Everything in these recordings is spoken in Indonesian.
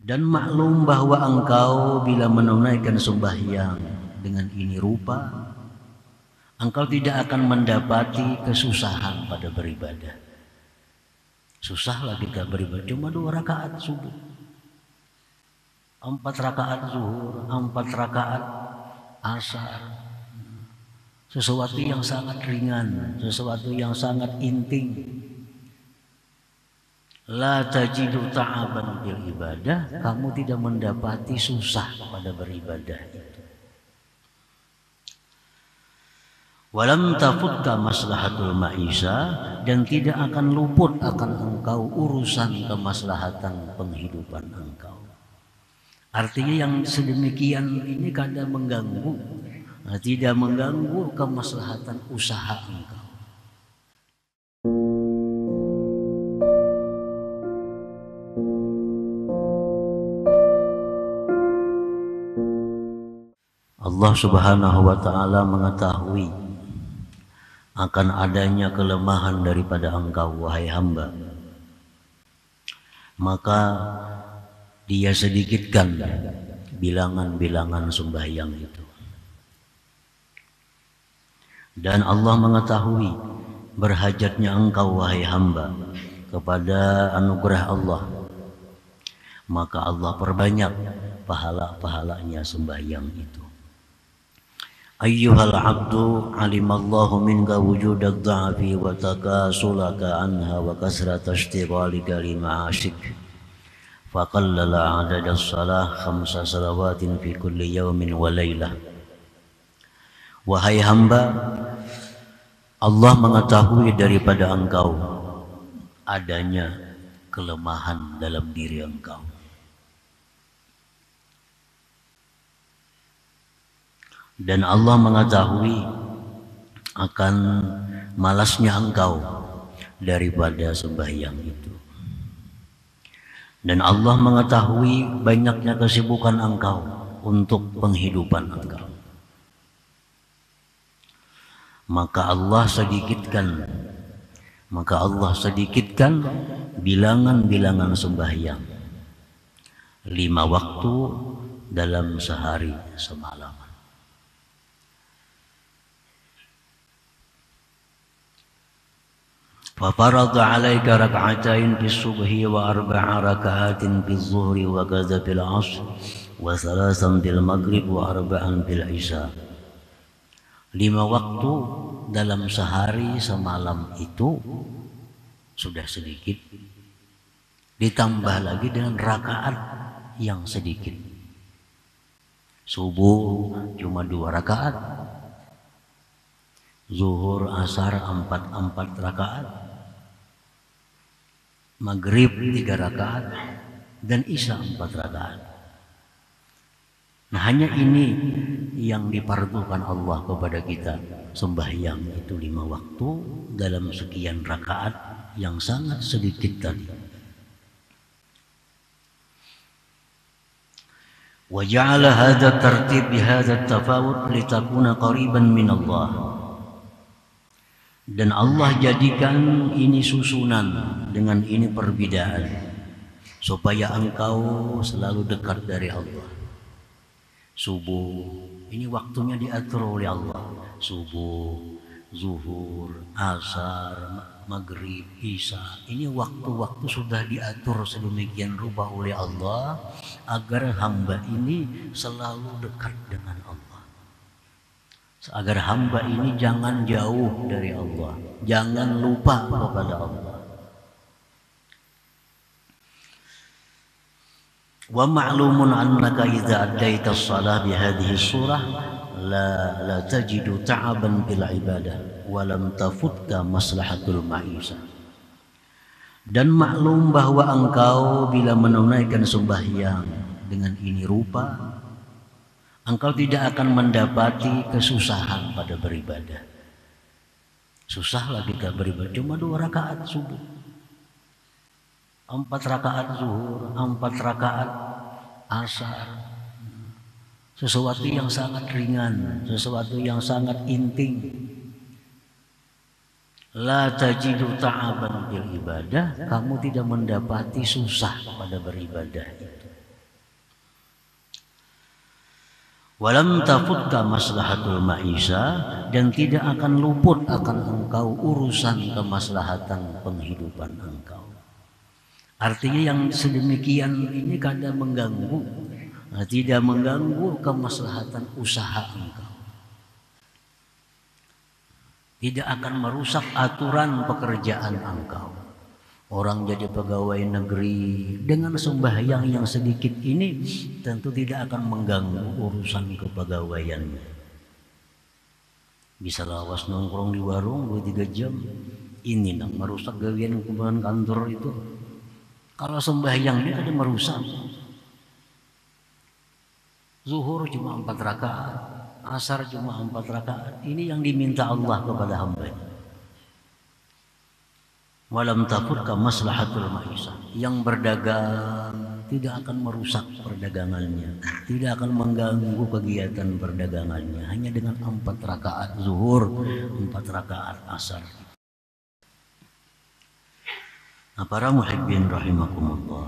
Dan maklum bahwa engkau bila menunaikan sembahyang dengan ini rupa, engkau tidak akan mendapati kesusahan pada beribadah. Susahlah kita beribadah, cuma 2 rakaat subuh, 4 rakaat zuhur, 4 rakaat asar. Sesuatu yang sangat ringan, sesuatu yang sangat inting. La tajidu ta'aban bil ibadah, kamu tidak mendapati susah pada beribadah itu. Walam tafutta maslahatul ma'isha, dan tidak akan luput akan engkau urusan kemaslahatan penghidupan engkau. Artinya yang sedemikian ini kadang mengganggu, tidak mengganggu kemaslahatan usaha engkau. Allah Subhanahu wa ta'ala mengetahui akan adanya kelemahan daripada engkau, wahai hamba. Maka Dia sedikitkan bilangan-bilangan sembahyang itu. Dan Allah mengetahui berhajatnya engkau, wahai hamba, kepada anugerah Allah. Maka Allah perbanyak pahala-pahalanya sembahyang itu. Ayyuhal abdu alimallahu minka wujudak dha'fi wa takasulaka anha wa kasrata ishtighalika lima'ashik faqallala adada salah 5 salawatin fi kulli yawmin wa laylah. Wahai hamba, Allah mengetahui daripada engkau adanya kelemahan dalam diri engkau. Dan Allah mengetahui akan malasnya engkau daripada sembahyang itu. Dan Allah mengetahui banyaknya kesibukan engkau untuk penghidupan engkau. Maka Allah sedikitkan bilangan-bilangan sembahyang 5 waktu dalam sehari semalam. فَفَرَضَ عَلَيْكَ رَكْعَتَيْنِ فِي الصُّبْحِ وَأَرْبَعَ رَكَعَاتٍ فِي الظُّهْرِ وَكَذَا فِي الْعَصْرِ وَثَلَاثًا فِي الْمَغْرِبِ وَأَرْبَعًا فِي الْعِشَاءِ. 5 waktu dalam sehari semalam itu sudah sedikit, ditambah lagi dengan rakaat yang sedikit. Subuh cuma 2 rakaat, zuhur asar 4 rakaat, maghrib 3 rakaat, dan isya 4 rakaat. Nah, hanya ini yang dipardukan Allah kepada kita, sembahyang itu 5 waktu dalam sekian rakaat yang sangat sedikit tadi. Wa ja'ala hadha tartib bi hadha tafawut litakuna qariban min Allah. Dan Allah jadikan ini susunan dengan ini perbedaan supaya engkau selalu dekat dari Allah. Subuh ini waktunya diatur oleh Allah. Subuh, zuhur, asar, maghrib, isya, ini waktu-waktu sudah diatur sedemikian rupa oleh Allah agar hamba ini selalu dekat dengan Allah, agar hamba ini jangan jauh dari Allah, jangan lupa kepada Allah. Wa ma'lumun annaka idza addaita as-salah bi hadhihi surah la tajidu ta'aban bil ibadah wa lam tafutka maslahatul ma'isha. Dan maklum bahwa engkau bila menunaikan sembahyang dengan ini rupa, engkau tidak akan mendapati kesusahan pada beribadah. Susahlah kita beribadah, cuma 2 rakaat subuh, 4 rakaat zuhur, 4 rakaat asar. Sesuatu yang sangat ringan, sesuatu yang sangat inting. La tajidu ta'aban bil ibadah, kamu tidak mendapati susah pada beribadah itu. Walam tafutka maslahatul ma'isha, dan tidak akan luput akan engkau urusan kemaslahatan penghidupan engkau. Artinya yang sedemikian ini kadang mengganggu, tidak mengganggu kemaslahatan usaha engkau. Tidak akan merusak aturan pekerjaan engkau. Orang jadi pegawai negeri dengan sembahyang yang sedikit ini tentu tidak akan mengganggu urusan kepegawaiannya. Bisa lawas nongkrong di warung 2-3 jam, ini nang merusak gawean kemudian kantor itu. Kalau sembahyang ini ada merusak. Zuhur cuma 4 rakaat, asar cuma 4 rakaat. Ini yang diminta Allah kepada hamba-Nya. Walam tafutka maslahatul ma'isha. Yang berdagang tidak akan merusak perdagangannya, tidak akan mengganggu kegiatan perdagangannya, hanya dengan 4 rakaat zuhur, 4 rakaat asar. Nah, para muhibbin rahimakumullah.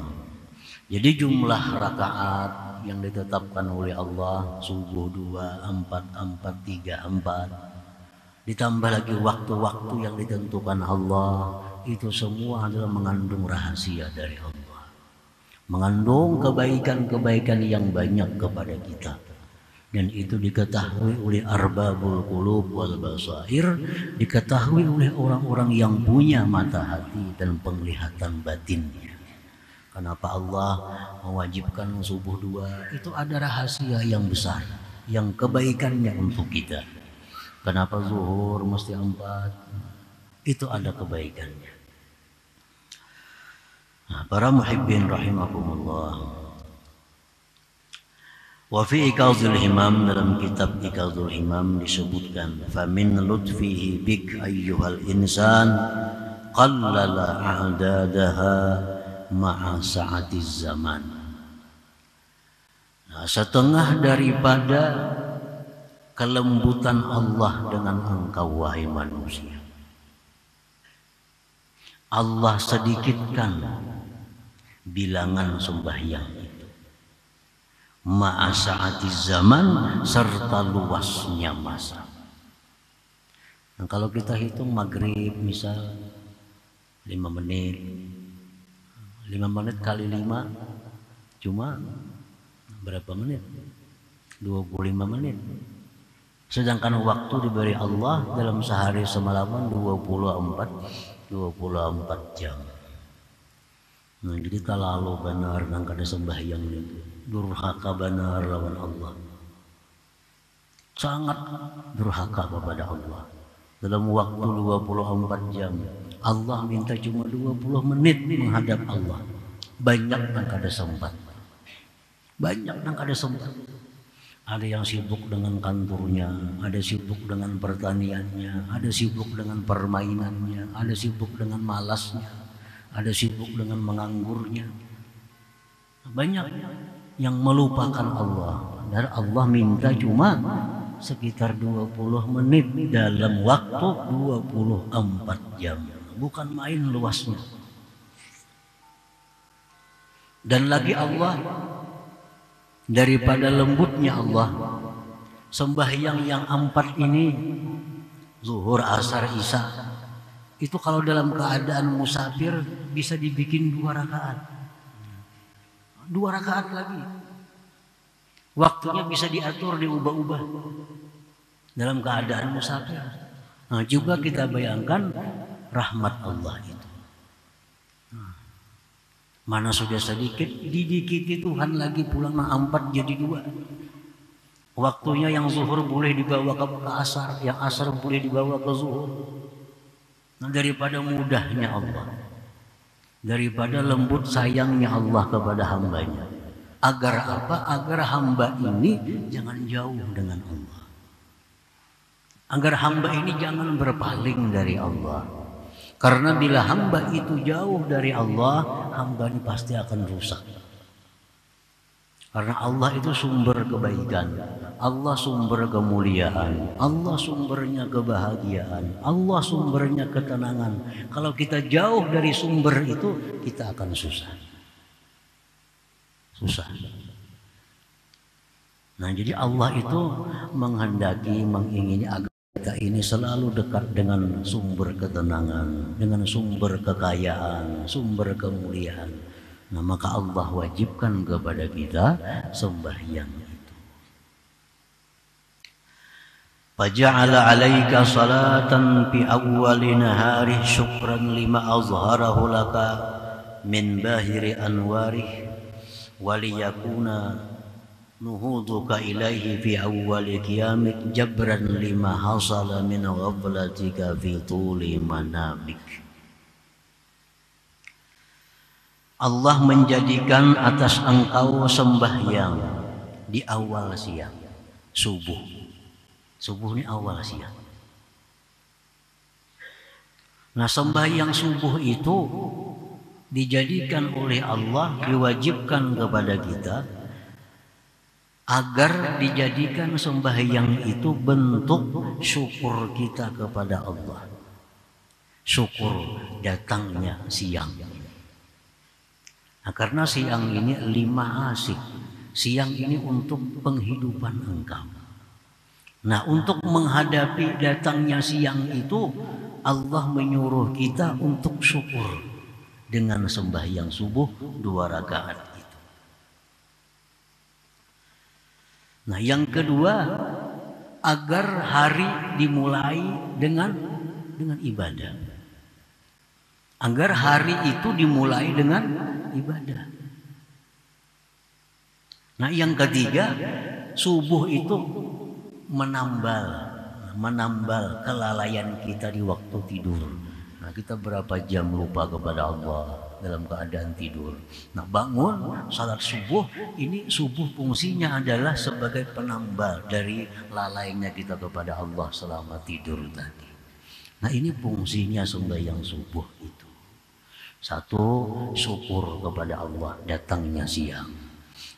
Jadi jumlah rakaat yang ditetapkan oleh Allah, subuh 2, 4, 4, 3, 4, ditambah lagi waktu-waktu yang ditentukan Allah, itu semua adalah mengandung rahasia dari Allah, mengandung kebaikan-kebaikan yang banyak kepada kita. Dan itu diketahui oleh arbabul qulub wal basair, diketahui oleh orang-orang yang punya mata hati dan penglihatan batinnya. Kenapa Allah mewajibkan subuh 2? Itu ada rahasia yang besar, yang kebaikannya untuk kita. Kenapa zuhur mesti 4? Itu ada kebaikannya. Nah, para muhibbin rahimakumullah. Wa fi Iqadhul Himam, dalam kitab Iqadhul Himam disebutkan, famin lutfihi bik ayyuhal insan qallala a'dadaha ma'a sa'atiz zaman. Nah, setengah daripada kelembutan Allah dengan engkau wahai manusia, Allah sedikitkan bilangan sembahyang ma'asa'ati zaman, serta luasnya masa. Nah, kalau kita hitung maghrib misal 5 menit, 5 menit kali 5 cuma berapa menit? 25 menit. Sedangkan waktu diberi Allah dalam sehari semalaman 24 jam. Nah, jadi kalau benar nang kada sembahyang itu durhaka benar lawan Allah, sangat durhaka kepada Allah. Dalam waktu 24 jam Allah minta cuma 20 menit menghadap Allah. Banyak yang kada sempat, banyak yang kada sempat. Ada yang sibuk dengan kantornya, ada sibuk dengan pertaniannya, ada sibuk dengan permainannya, ada sibuk dengan malasnya, ada sibuk dengan menganggurnya. Banyak yang melupakan Allah. Dan Allah minta cuma sekitar 20 menit dalam waktu 24 jam. Bukan main luasnya. Dan lagi Allah, daripada lembutnya Allah, sembahyang yang 4 ini, zuhur, asar, isya, itu kalau dalam keadaan musafir bisa dibikin 2 rakaat. 2 rakaat lagi. Waktunya bisa diatur, diubah-ubah dalam keadaan musafir. Nah, juga kita bayangkan rahmat Allah itu. Mana sudah sedikit, didikiti Tuhan lagi pulang 4 jadi 2. Waktunya yang zuhur boleh dibawa ke asar, yang asar boleh dibawa ke zuhur. Nah, daripada mudahnya Allah, daripada lembut sayangnya Allah kepada hambanya. Agar apa? Agar hamba ini jangan jauh dengan Allah. Agar hamba ini jangan berpaling dari Allah. Karena bila hamba itu jauh dari Allah, hamba ini pasti akan rusak. Karena Allah itu sumber kebaikan, Allah sumber kemuliaan, Allah sumbernya kebahagiaan, Allah sumbernya ketenangan. Kalau kita jauh dari sumber itu, kita akan susah. Susah. Nah, jadi Allah itu menghendaki, mengingini agar kita ini selalu dekat dengan sumber ketenangan, dengan sumber kekayaan, sumber kemuliaan. Nah, maka Allah wajibkan kepada kita sembahyang itu. Faja'ala 'alaika salatan fi awwali nahari syukran lima azharahu laka min bahiri anwarih waliyakuna nuhuduka ilaihi fi awwali qiyamik jabran lima hasala min ghaflatika fi tuli manamik. Allah menjadikan atas engkau sembahyang di awal siang, subuh. Subuh ini awal siang. Nah, sembahyang subuh itu dijadikan oleh Allah, diwajibkan kepada kita agar dijadikan sembahyang itu bentuk syukur kita kepada Allah. Syukur datangnya siang. Nah, karena siang ini lima asik. Siang ini untuk penghidupan engkau. Nah, untuk menghadapi datangnya siang itu, Allah menyuruh kita untuk syukur dengan sembahyang subuh 2 rakaat itu. Nah, yang kedua, agar hari dimulai dengan ibadah. Agar hari itu dimulai dengan ibadah. Nah, yang ketiga, subuh itu menambal kelalaian kita di waktu tidur. Nah, kita berapa jam lupa kepada Allah dalam keadaan tidur. Nah, bangun salat subuh, ini subuh fungsinya adalah sebagai penambal dari lalainya kita kepada Allah selama tidur tadi. Nah, ini fungsinya sembahyang subuh itu. Satu, syukur kepada Allah datangnya siang.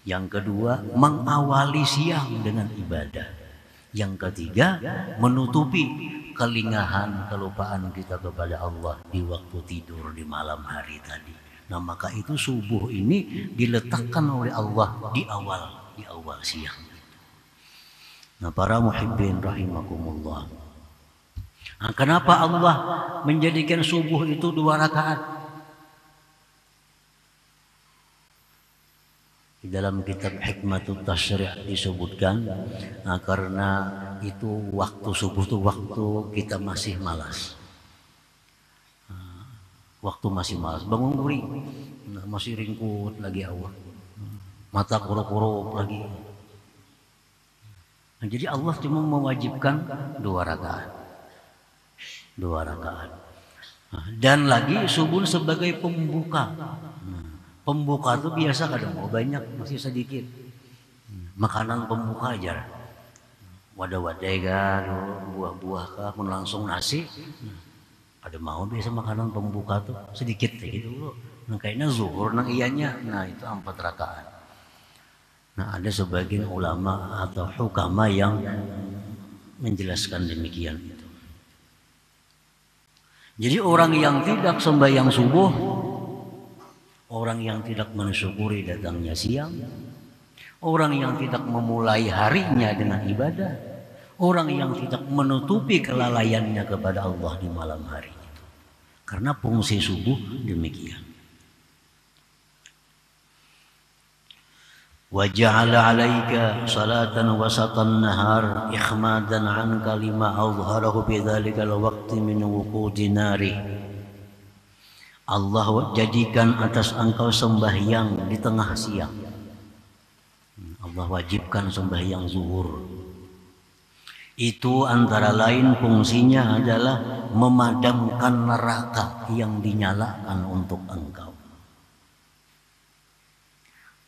Yang kedua, mengawali siang dengan ibadah. Yang ketiga, menutupi kelingahan, kelupaan kita kepada Allah di waktu tidur di malam hari tadi. Nah, maka itu subuh ini diletakkan oleh Allah di awal siang. Nah, para muhibbin rahimakumullah. Nah, kenapa Allah menjadikan subuh itu 2 rakaat? Di dalam kitab Hikmatut Tasyri' disebutkan, nah, karena itu waktu subuh itu waktu kita masih malas. Waktu masih malas, bangun guri, nah, masih ringkut lagi awak, mata kurup-kurup lagi. Nah, jadi Allah cuma mewajibkan 2 rakaat. 2 rakaat. Nah, dan lagi subuh sebagai pembuka. Pembuka itu biasa kadang mau banyak, masih sedikit. Makanan pembuka aja. Wadah-wadah kan, buah-buah kah, pun langsung nasi. Ada mau biasa makanan pembuka tuh sedikit kayak gitu loh. Nah, kayaknya zuhur nang iyanya. Nah, itu 4 rakaat. Nah, ada sebagian ulama atau hukama yang menjelaskan demikian itu. Jadi orang yang tidak sembahyang subuh, orang yang tidak mensyukuri datangnya siang, orang yang tidak memulai harinya dengan ibadah, orang yang tidak menutupi kelalaiannya kepada Allah di malam hari itu. Karena fungsi subuh demikian. Wa ja'ala 'alaika salatan wasatan nahar ikhmadan 'anka lima azharahu bi dzalikal waqti min wuqudi nari. Allah jadikan atas engkau sembahyang di tengah siang. Allah wajibkan sembahyang zuhur. Itu antara lain fungsinya adalah memadamkan neraka yang dinyalakan untuk engkau.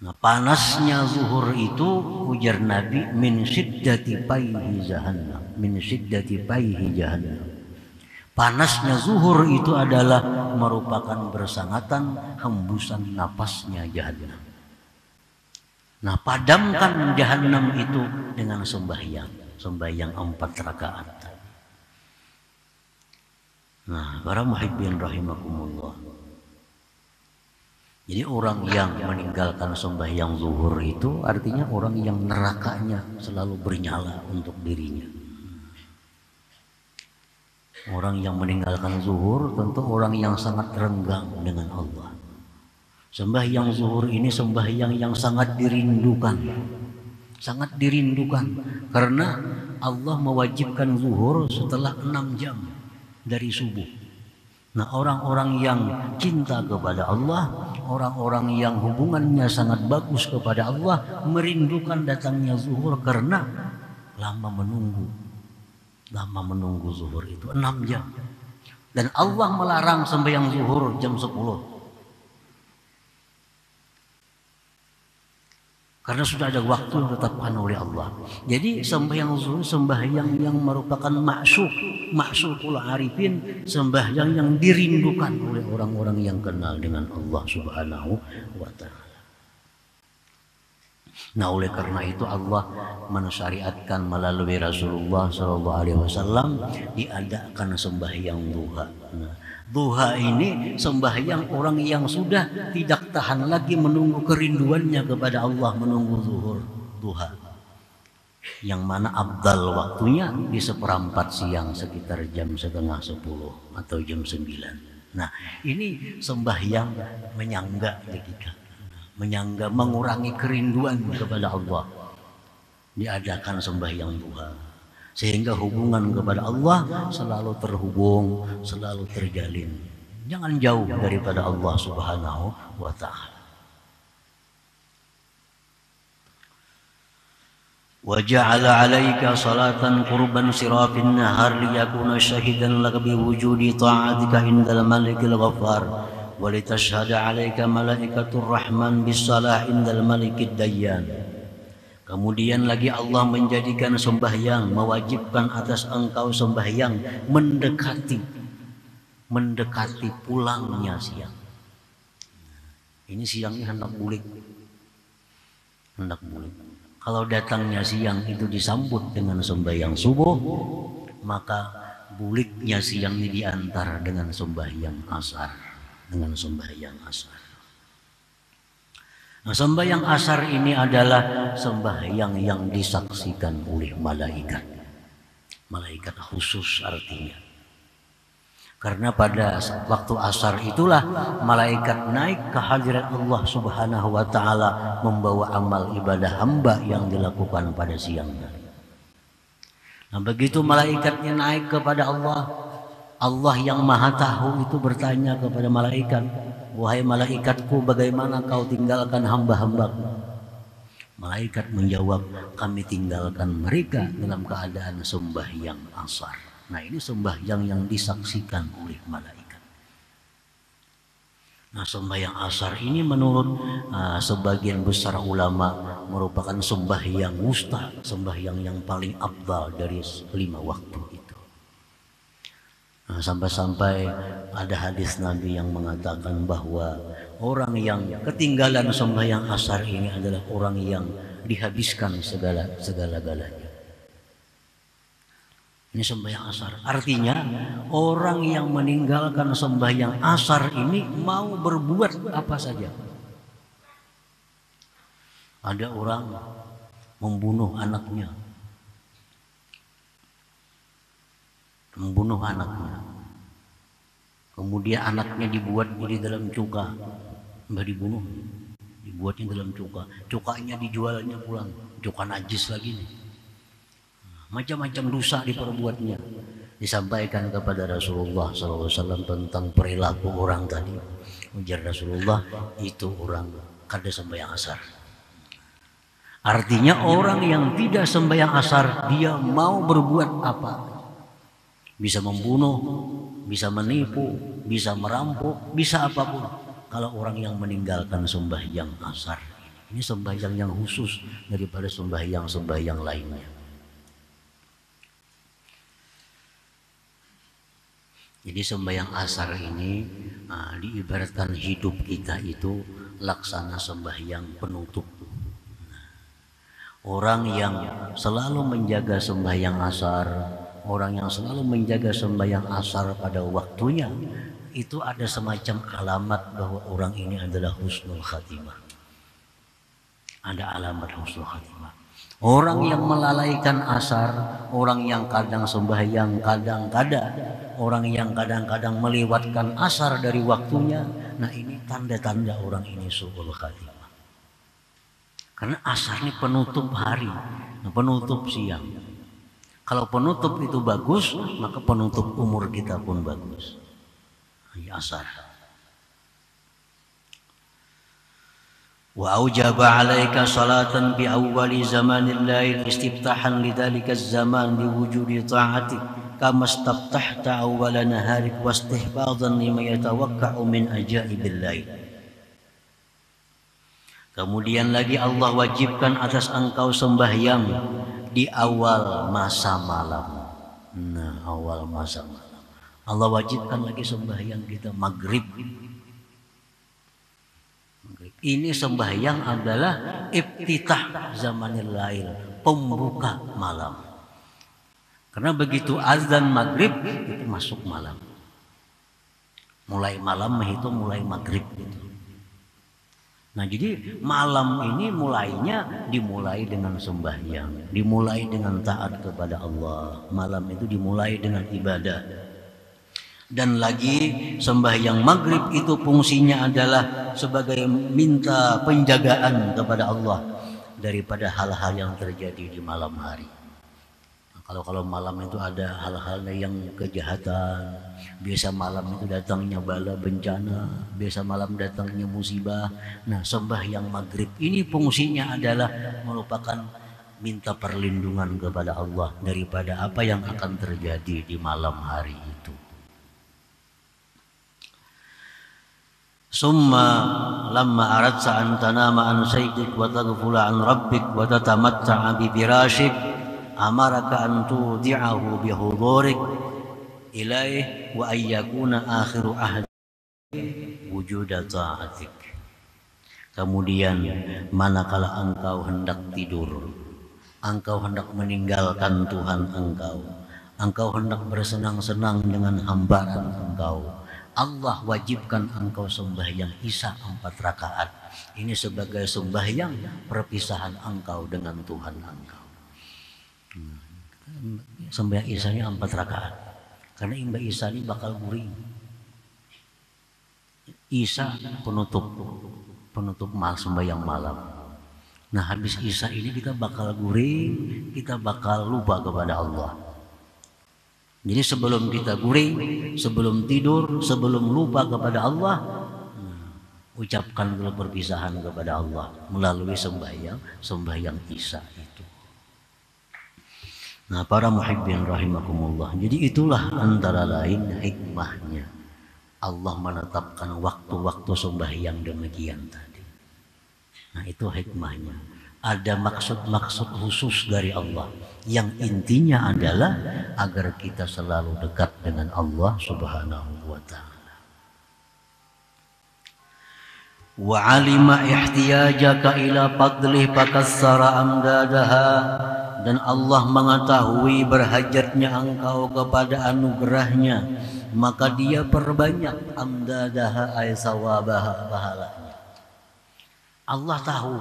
Nah, panasnya zuhur itu, ujar Nabi, min syiddati payhi jahannam, min syiddati payhi jahannam. Panasnya zuhur itu adalah merupakan bersangatan hembusan napasnya jahannam. Nah, padamkan jahannam itu dengan sembahyang 4 rakaat. Nah, para muhibbin rahimakumullah. Jadi orang yang meninggalkan sembahyang zuhur itu artinya orang yang nerakanya selalu bernyala untuk dirinya. Orang yang meninggalkan zuhur tentu orang yang sangat renggang dengan Allah. Sembahyang zuhur ini sembahyang yang sangat dirindukan. Sangat dirindukan karena Allah mewajibkan zuhur setelah 6 jam dari subuh. Nah, orang-orang yang cinta kepada Allah, orang-orang yang hubungannya sangat bagus kepada Allah, merindukan datangnya zuhur karena lama menunggu zuhur itu 6 jam. Dan Allah melarang sembahyang zuhur jam 10. Karena sudah ada waktu yang ditetapkan oleh Allah. Jadi sembahyang zuhur sembahyang yang merupakan maksukul arifin, sembahyang yang dirindukan oleh orang-orang yang kenal dengan Allah Subhanahu wa taala. Nah, oleh karena itu Allah mensyariatkan melalui Rasulullah sallallahu alaihi wasallam diadakan sembahyang duha. Nah, duha ini sembahyang orang yang sudah tidak tahan lagi menunggu kerinduannya kepada Allah, menunggu zuhur duha. Yang mana abdal waktunya di 1/4 siang sekitar jam 9:30 atau jam 9. Nah, ini sembahyang menyangga menyangga mengurangi kerinduan kepada Allah. Diadakan sembahyang duha. Sehingga hubungan kepada Allah selalu terhubung, selalu terjalin. Jangan jauh daripada Allah Subhanahu wa ta'ala. Wa ja'ala 'alaika salatan qurban sirafin nahar liyakuna syahidan laka biwujudi ta'atika indal malikil ghaffar wa litashhada 'alaika malaikatur rahman bis-salah indal malikid dayyan. Kemudian lagi Allah menjadikan sembahyang, mewajibkan atas engkau sembahyang mendekati pulangnya siang. Ini siangnya hendak bulik. Kalau datangnya siang itu disambut dengan sembahyang subuh, maka buliknya siang ini diantar dengan sembahyang asar. Nah, sembahyang asar ini adalah sembahyang yang disaksikan oleh malaikat. Malaikat khusus artinya. Karena pada waktu asar itulah malaikat naik ke hadirat Allah Subhanahu wa ta'ala membawa amal ibadah hamba yang dilakukan pada siang hari. Nah, begitu malaikatnya naik kepada Allah, Allah yang maha tahu itu bertanya kepada malaikat, "Wahai malaikatku, bagaimana kau tinggalkan hamba-hambaku?" Malaikat menjawab, "Kami tinggalkan mereka dalam keadaan sembahyang asar." Nah, ini sembahyang yang disaksikan oleh malaikat. Nah, sembahyang asar ini menurut sebagian besar ulama merupakan sembahyang wusta, sembahyang yang paling afdal dari 5 waktu itu. Nah, sampai-sampai ada hadis Nabi yang mengatakan bahwa orang yang ketinggalan sembahyang asar ini adalah orang yang dihabiskan segala-galanya. Ini sembahyang asar. Artinya orang yang meninggalkan sembahyang asar ini mau berbuat apa saja. Ada orang membunuh anaknya. Kemudian anaknya dibuat di dalam cuka. Mbak dibunuh. Dibuatnya dalam cuka. Cukanya dijualnya pulang. Cuka najis lagi nih. Macam-macam dosa diperbuatnya. Disampaikan kepada Rasulullah SAW tentang perilaku orang tadi. Ujar Rasulullah, itu orang kada sembahyang asar. Artinya orang yang tidak sembahyang asar, dia mau berbuat apa? Bisa membunuh, bisa menipu, bisa merampok, bisa apapun. Kalau orang yang meninggalkan sembahyang asar, ini sembahyang yang khusus daripada sembahyang lainnya. Jadi sembahyang asar ini diibaratkan hidup kita itu laksana sembahyang penutup. Orang yang selalu menjaga sembahyang asar, orang yang selalu menjaga sembahyang asar pada waktunya, itu ada semacam alamat bahwa orang ini adalah husnul khatimah. Ada alamat husnul khatimah. Orang yang melalaikan asar, orang yang kadang sembahyang, kadang-kadang, orang yang kadang-kadang melewatkan asar dari waktunya, nah ini tanda-tanda orang ini su'ul khatimah. Karena asar ini penutup hari, penutup siang. Kalau penutup itu bagus, maka penutup umur kita pun bagus. Asar. Wa aujaba 'alaika salatan bi awwali zamanil lail istiftahan lidzalika az-zaman bi wujudi ta'atik kama istaftahta awwala naharik wastihbadan lima yatawakka'u min ajaibil lail. Kemudian lagi Allah wajibkan atas engkau sembahyang di awal masa malam. Nah, awal masa malam. Allah wajibkan lagi sembahyang kita maghrib. Ini sembahyang adalah iftitah zamanil lail, pembuka malam. Karena begitu azan maghrib itu masuk malam. Mulai malam itu mulai maghrib gitu. Nah jadi malam ini dimulai dengan sembahyang, dimulai dengan taat kepada Allah. Malam itu dimulai dengan ibadah. Dan lagi sembahyang maghrib itu fungsinya adalah sebagai minta penjagaan kepada Allah daripada hal-hal yang terjadi di malam hari. Nah, kalau malam itu ada hal-hal yang kejahatan, biasa malam itu datangnya bala bencana, biasa malam datangnya musibah. Nah sembahyang maghrib ini fungsinya adalah merupakan minta perlindungan kepada Allah daripada apa yang akan terjadi di malam hari itu. Summa lamma aradta an tanama an saydik wa taghfula an rabbik wa tatamatta'a bi firashik amaraka an tudi'ahu bi hudurik ilaih wa ayyakuna akhiru ahdi wujuda ta'atik. Kemudian manakala engkau hendak tidur, engkau hendak meninggalkan Tuhan engkau hendak bersenang-senang dengan hambaran engkau, Allah wajibkan engkau sembahyang Isya 4 rakaat. Ini sebagai sembahyang perpisahan engkau dengan Tuhan engkau. Sembahyang Isyanya 4 rakaat. Karena imba Isya ini bakal guring. Isya penutup sembahyang malam. Nah habis Isya ini kita bakal guring, kita bakal lupa kepada Allah. Jadi sebelum kita guring, sebelum tidur, sebelum lupa kepada Allah, ucapkan dulu perpisahan kepada Allah melalui sembahyang Isya itu. Nah para muhibbin rahimakumullah, jadi itulah antara lain hikmahnya Allah menetapkan waktu-waktu sembahyang demikian tadi. Nah itu hikmahnya. Ada maksud-maksud khusus dari Allah yang intinya adalah agar kita selalu dekat dengan Allah Subhanahu wa ta'ala. Wa alima ihtiyajaka ila fadlih fakassara amdadaha, dan Allah mengetahui berhajatnya engkau kepada anugerahnya, maka dia perbanyak amdadaha ay sawabaha, pahalanya. Allah tahu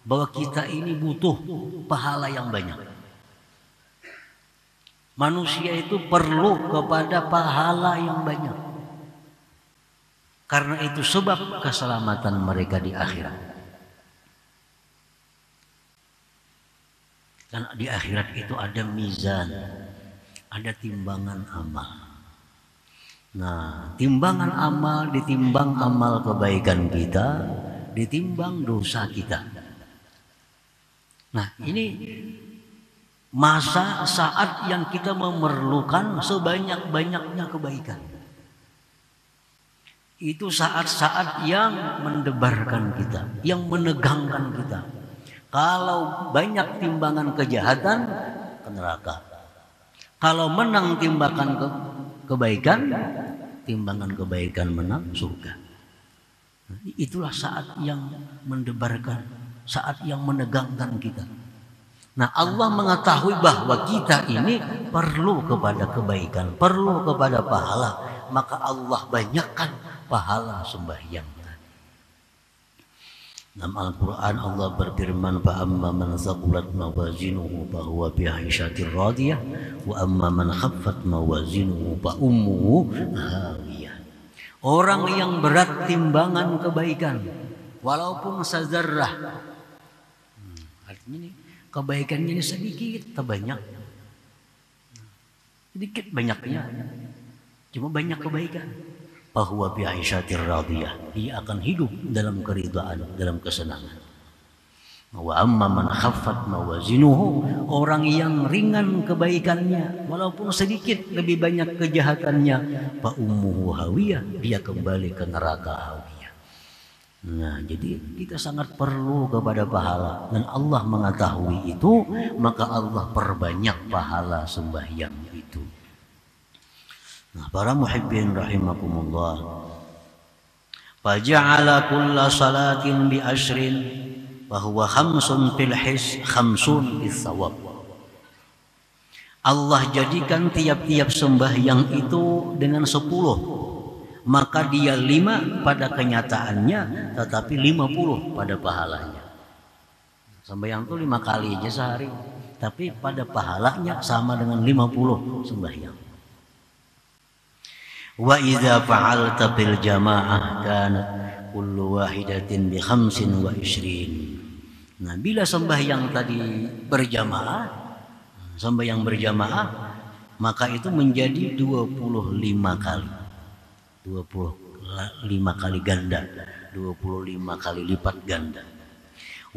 bahwa kita ini butuh pahala yang banyak. Manusia itu perlu kepada pahala yang banyak. Karena itu sebab keselamatan mereka di akhirat. Karena di akhirat itu ada mizan, ada timbangan amal. Nah, timbangan amal ditimbang amal kebaikan kita, ditimbang dosa kita. Nah ini masa saat yang kita memerlukan sebanyak-banyaknya kebaikan. Itu saat-saat yang mendebarkan kita, yang menegangkan kita. Kalau banyak timbangan kejahatan, ke neraka. Kalau menang timbangan kebaikan, timbangan kebaikan menang surga. Nah, itulah saat yang mendebarkan, saat yang menegangkan kita. Nah, Allah mengetahui bahwa kita ini perlu kepada kebaikan, perlu kepada pahala, maka Allah banyakkan pahala sembahyang. Dalam Al-Quran Allah berfirman, فَأَمَّا مَنْ ثَقُلَتْ مَوَازِينُهُ فَهُوَ فِي عِيشَةٍ رَاضِيَةٍ وَأَمَّا مَنْ خَفَّتْ مَوَازِينُهُ فَأُمُّهُ هَاوِيَةٌ. Orang yang berat timbangan kebaikan, walaupun sazarrah, artinya ini kebaikannya ini sedikit atau banyak, sedikit banyaknya, cuma banyak kebaikan. Bahwa bi aisyatir radiyah, dia akan hidup dalam keridhaan, dalam kesenangan. Wa amma man khaffat mawazinuhu, orang yang ringan kebaikannya walaupun sedikit, lebih banyak kejahatannya, fa ummuhu hawiyah, dia kembali ke neraka hawiyah. Nah, jadi kita sangat perlu kepada pahala, dan Allah mengetahui itu, maka Allah perbanyak pahala sembahyang itu. Nah, para muhibbin rahimakumullah, faja'ala kulla salatin bi ashrin wa huwa khamsun fil his khamsun bis sawab. Allah jadikan tiap-tiap sembahyang itu dengan 10, maka dia 5 pada kenyataannya, tetapi 50 pada pahalanya. Sembahyang itu 5 kali aja sehari, tapi pada pahalanya sama dengan 50 sembahyang. Wa idza fa'alta bil jamaah kanat kullu wahidatin bi 25. Nah, bila sembahyang tadi berjamaah, sembahyang berjamaah, maka itu menjadi 25 kali. 25 kali ganda, 25 kali lipat ganda.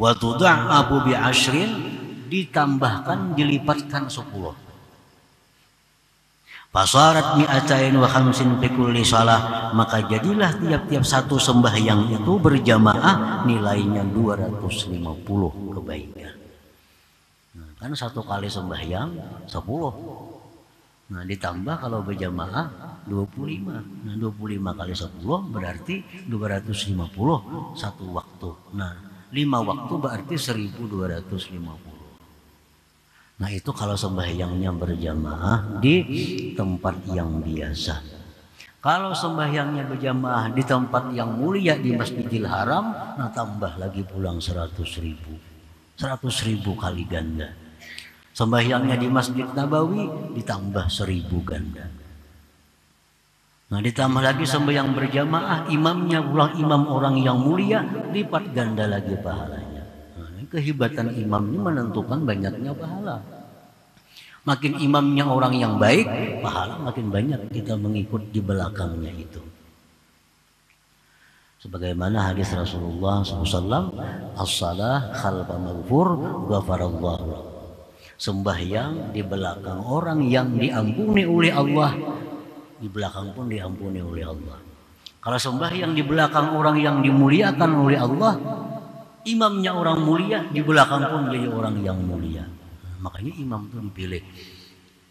Wa tudha'abu bi 'ashrin, ditambahkan, dilipatkan 10. Fasarat mi'atain wa khamsin fi kulli shalah, maka jadilah tiap-tiap satu sembahyang itu berjamaah nilainya 250 kebaikan. Nah, kan satu kali sembahyang 10. Nah, ditambah kalau berjamaah 25. Nah, 25 kali 10 berarti 250 satu waktu. Nah, 5 waktu berarti 1250. Nah, itu kalau sembahyangnya berjamaah di tempat yang biasa. Kalau sembahyangnya berjamaah di tempat yang mulia di Masjidil Haram, nah tambah lagi pulang 100.000. 100.000 kali ganda. Sembahyangnya di Masjid Nabawi ditambah 1000 ganda. Nah, ditambah lagi sembahyang berjamaah, imamnya pulang imam orang yang mulia, lipat ganda lagi pahalanya. Kehebatan imam ini menentukan banyaknya pahala. Makin imamnya orang yang baik, pahala makin banyak kita mengikut di belakangnya itu. Sebagaimana hadis Rasulullah SAW, as-salah khalfa maghfur ghafarallahu. Sembahyang di belakang orang yang diampuni oleh Allah, di belakang pun diampuni oleh Allah. Kalau sembahyang di belakang orang yang dimuliakan oleh Allah, imamnya orang mulia, di belakang pun jadi orang yang mulia. Makanya imam itu dipilih.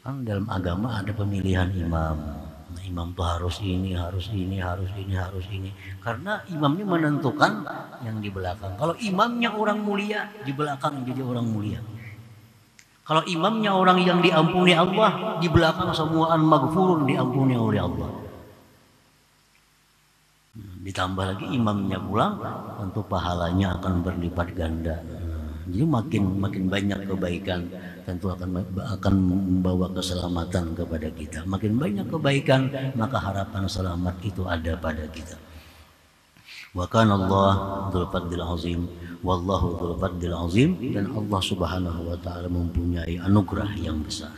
Kan dalam agama ada pemilihan imam. Nah, imam itu harus ini, harus ini, harus ini, harus ini. Karena imamnya menentukan yang di belakang. Kalau imamnya orang mulia, di belakang jadi orang mulia. Kalau imamnya orang yang diampuni Allah, di belakang semua maghfurun, diampuni oleh Allah. Ditambah lagi imamnya pulang, tentu pahalanya akan berlipat ganda. Jadi makin banyak kebaikan, tentu akan membawa keselamatan kepada kita. Makin banyak kebaikan, maka harapan selamat itu ada pada kita. Wa kana Allah dzul fadlil azim, wallahu dzul fadlil azim, dan Allah Subhanahu wa taala mempunyai anugerah yang besar.